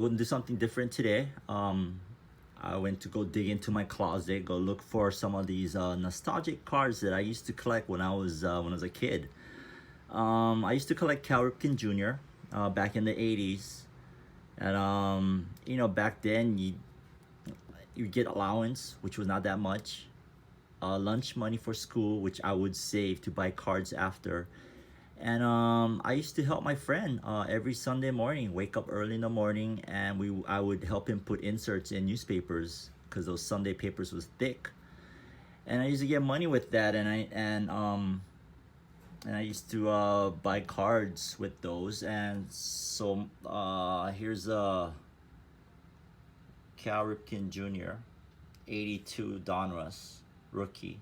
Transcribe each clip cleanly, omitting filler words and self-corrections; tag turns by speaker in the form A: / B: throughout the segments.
A: gonna do something different today. I went to go dig into my closet, go look for some of these nostalgic cards that I used to collect when I was a kid. I used to collect Cal Ripken Jr. Back in the '80s, and you know, back then you get allowance, which was not that much, lunch money for school, which I would save to buy cards after. And I used to help my friend every Sunday morning, wake up early in the morning, and I would help him put inserts in newspapers because those Sunday papers was thick. And I used to get money with that, and I used to buy cards with those. And so here's a Cal Ripken Jr. 82 Donruss rookie.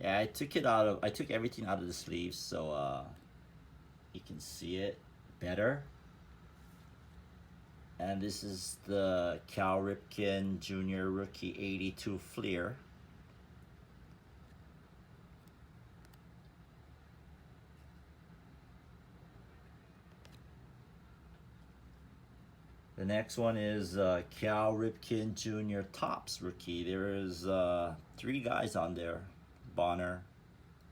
A: Yeah, I took everything out of the sleeves so you can see it better. And this is the Cal Ripken Jr. Rookie 82 Fleer. The next one is Cal Ripken Jr. Topps Rookie. There is 3 guys on there. Bonner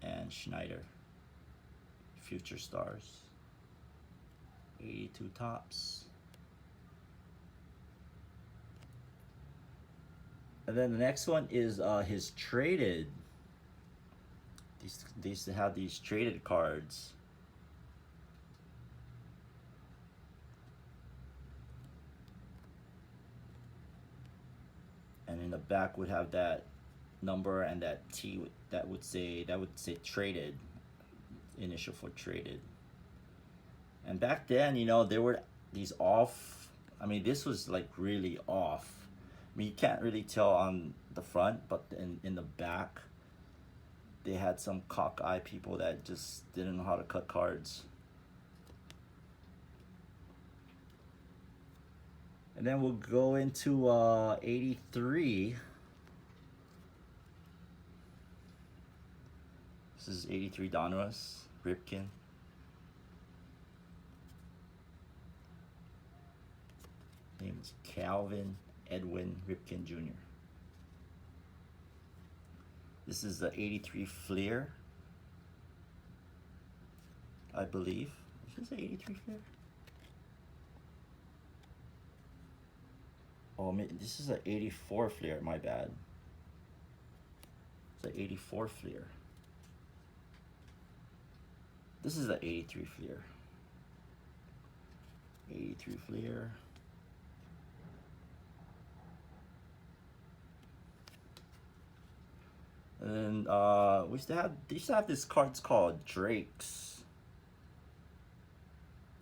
A: and Schneider, future stars. 82 Topps. And then the next one is his traded. They used to have these traded cards. And in the back would have that number and that T that would say traded, initial for traded. And back then, you know, there were these off. I mean, this was like really off. I mean, you can't really tell on the front, but in the back, they had some cockeye people that just didn't know how to cut cards. And then we'll go into 83. This is 83 Donruss Ripken. Name is Calvin Edwin Ripken Jr. This is the 83 Fleer, I believe. Is this the 83 Fleer? Oh, this is an 84 Fleer, my bad. It's an 84 Fleer. This is the 83 Fleer. 83 Fleer. And they used to have this cards called Drakes.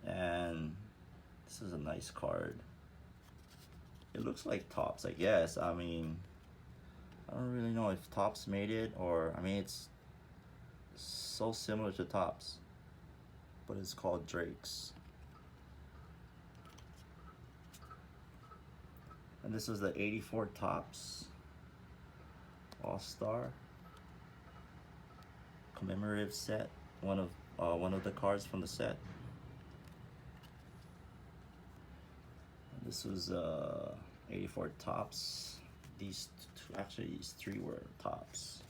A: And this is a nice card. It looks like Topps, I guess. I mean, I don't really know if Topps made it or, I mean, it's so similar to Topps, but it's called Drakes. And this is the 84 Topps All-Star commemorative set. One of the cards from the set. And this was 84 Topps. These these 3 were Topps.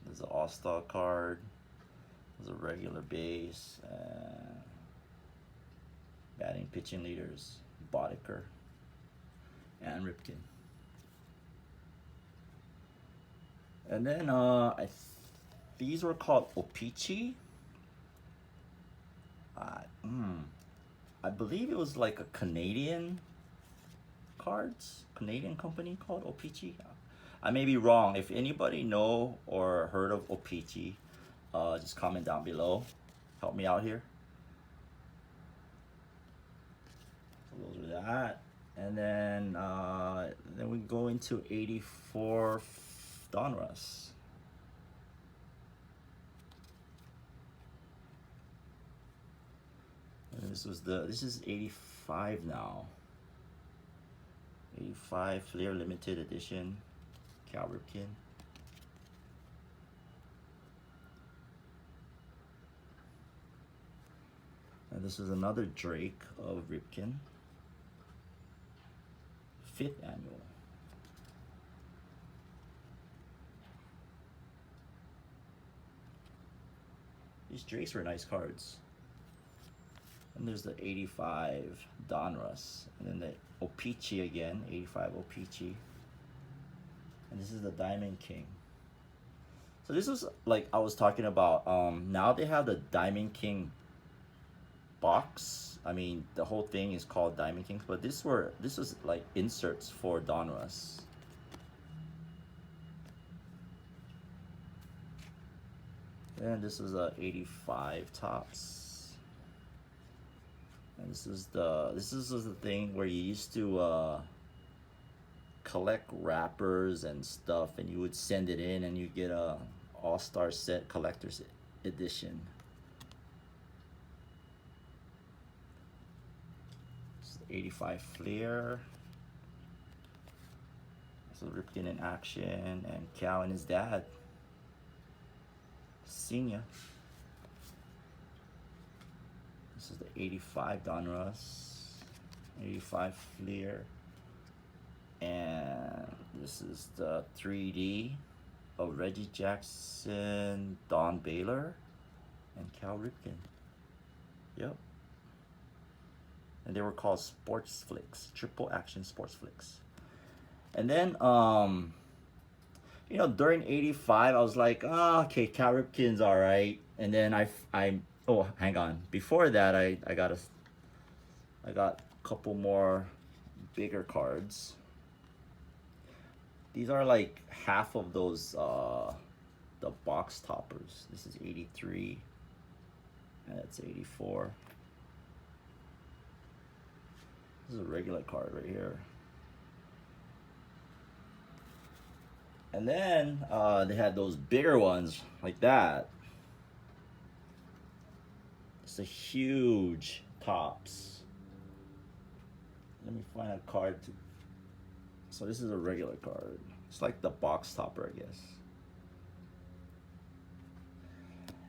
A: There's an All-Star card. There's a regular base. Batting pitching leaders, Boddicker and Ripken. And then these were called Opeachy. I believe it was like a Canadian company called Opeachy. I may be wrong. If anybody know or heard of Opeachy, just comment down below. Help me out here. So those are that. And then we go into 84 Donruss. And this is 85 now. 85 Fleer limited edition, Cal Ripken. And this is another Drake of Ripken. 5th annual. These Drakes were nice cards. And there's the 85 Donruss. And then the Opeachy again, 85 Opeachy. And this is the Diamond King. So this was like I was talking about. Now they have the Diamond King box. I mean, the whole thing is called Diamond Kings, but this was like inserts for Donruss. And this is a 85 Topps. And this is the thing where you used to collect wrappers and stuff, and you would send it in, and you get a all-star set collector's edition. This is the 85 Fleer. So Ripken in action, and Cal and his dad, Senior. This is the 85 Donruss, 85 Fleer, and this is the 3D of Reggie Jackson, Don Baylor, and Cal Ripken. Yep. And they were called Sports Flicks, Triple Action Sports Flicks. And then, you know, during 85, I was like, oh, okay, Cal Ripken's all right. And then oh, hang on. Before that, I got a couple more bigger cards. These are like half of those, the box toppers. This is 83, and that's 84. This is a regular card right here. And then they had those bigger ones like that. It's a huge Topps. Let me find a card to. So this is a regular card. It's like the box topper, I guess.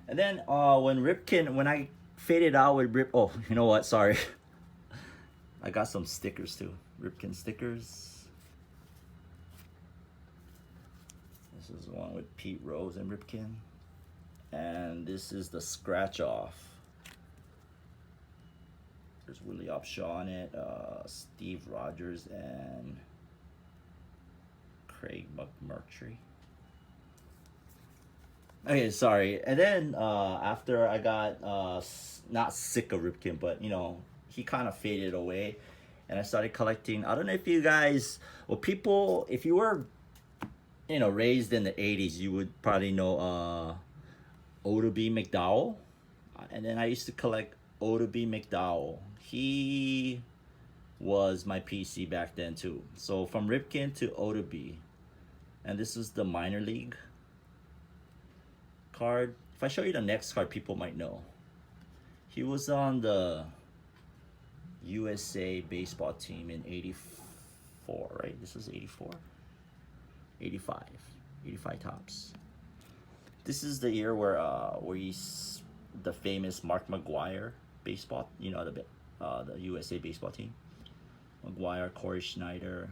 A: And then when I faded out with oh, you know what? Sorry. I got some stickers too. Ripken stickers. This is one with Pete Rose and Ripken. And this is the scratch off. There's Willie Upshaw on it, Steve Rogers, and Craig McMurtry. Okay, sorry. And then after I got not sick of Ripken, but you know, he kind of faded away, and I started collecting. I don't know if you guys, well, people, if you were, you know, raised in the 80s, you would probably know Oda B. McDowell. And then I used to collect Oda B. McDowell. He was my PC back then too. So from Ripken to Oda B. And this is the minor league card. If I show you the next card, people might know. He was on the USA baseball team in 84, right? This is 84? 85 Topps. This is the year where he's the famous Mark McGwire baseball, you know, the USA baseball team. McGwire, Corey Schneider,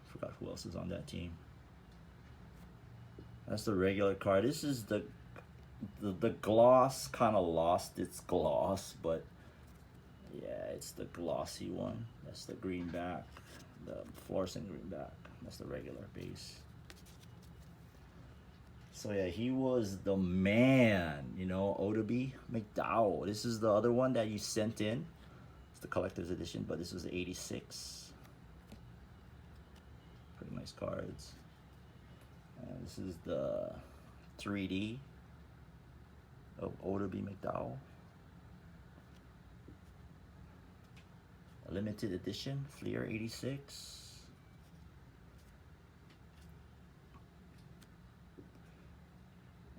A: forgot who else is on that team. That's the regular card. This is the gloss kind of lost its gloss, but yeah, it's the glossy one. That's the greenback, the fluorescent greenback. That's the regular base. So yeah, he was the man, you know, Oda B. McDowell. This is the other one that you sent in. It's the collector's edition, but this was the 86. Pretty nice cards. And this is the 3D of Oda B. McDowell. A limited edition, Fleer 86.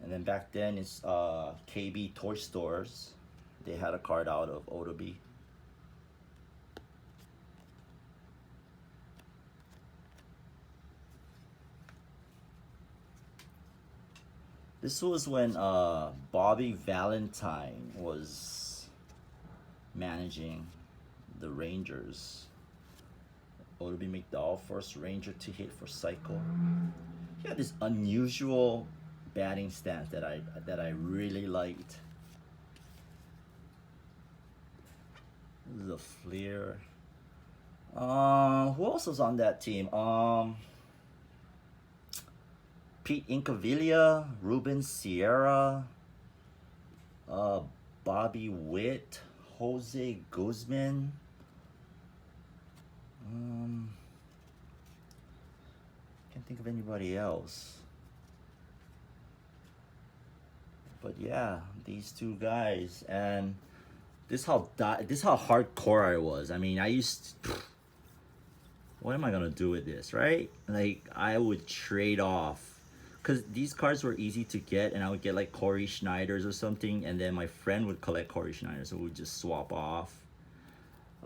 A: And then back then, it's KB Toy Stores. They had a card out of Oda B. This was when Bobby Valentine was managing the Rangers. Odobe McDowell, first Ranger to hit for Cycle. He had this unusual batting stance that I really liked. This is a Fleer. Who else was on that team? Pete Incaviglia, Ruben Sierra, Bobby Witt, Jose Guzman. Can't think of anybody else. But yeah, these two guys, and this how hardcore I was. I mean, I used what am I gonna do with this, right? Like, I would trade off, because these cards were easy to get, and I would get like Corey Schneiders or something, and then my friend would collect Corey Schneiders, so we'd just swap off.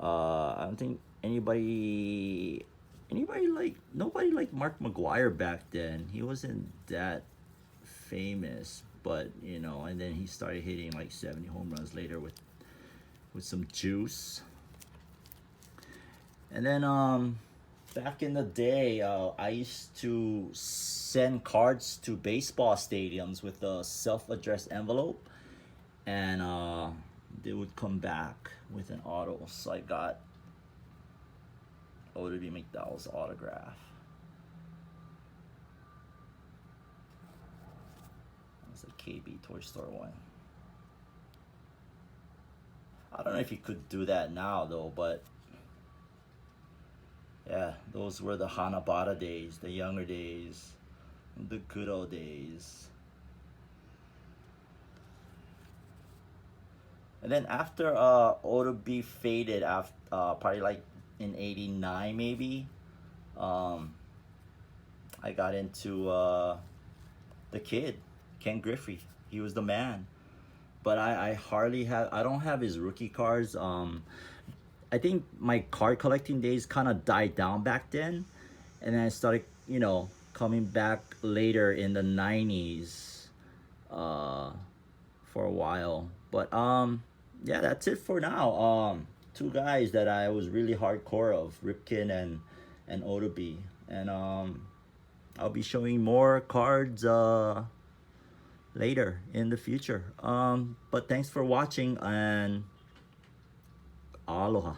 A: I don't think nobody liked Mark McGwire back then. He wasn't that famous, but you know, and then he started hitting like 70 home runs later with some juice. And then back in the day, I used to send cards to baseball stadiums with a self-addressed envelope, and they would come back with an auto. So I got Odobe McDowell's autograph. That's a KB Toy Store one. I don't know if you could do that now though, but yeah, those were the Hanabata days, the younger days, the good old days. And then after Odobe faded, after probably like in '89 maybe, I got into the kid, Ken Griffey. He was the man. But I don't have his rookie cards. I think my card collecting days kind of died down back then, and then I started, you know, coming back later in the '90s for a while. But yeah, that's it for now. Two guys that I was really hardcore of, Ripken and Odobe, and I'll be showing more cards later in the future. But thanks for watching, and aloha.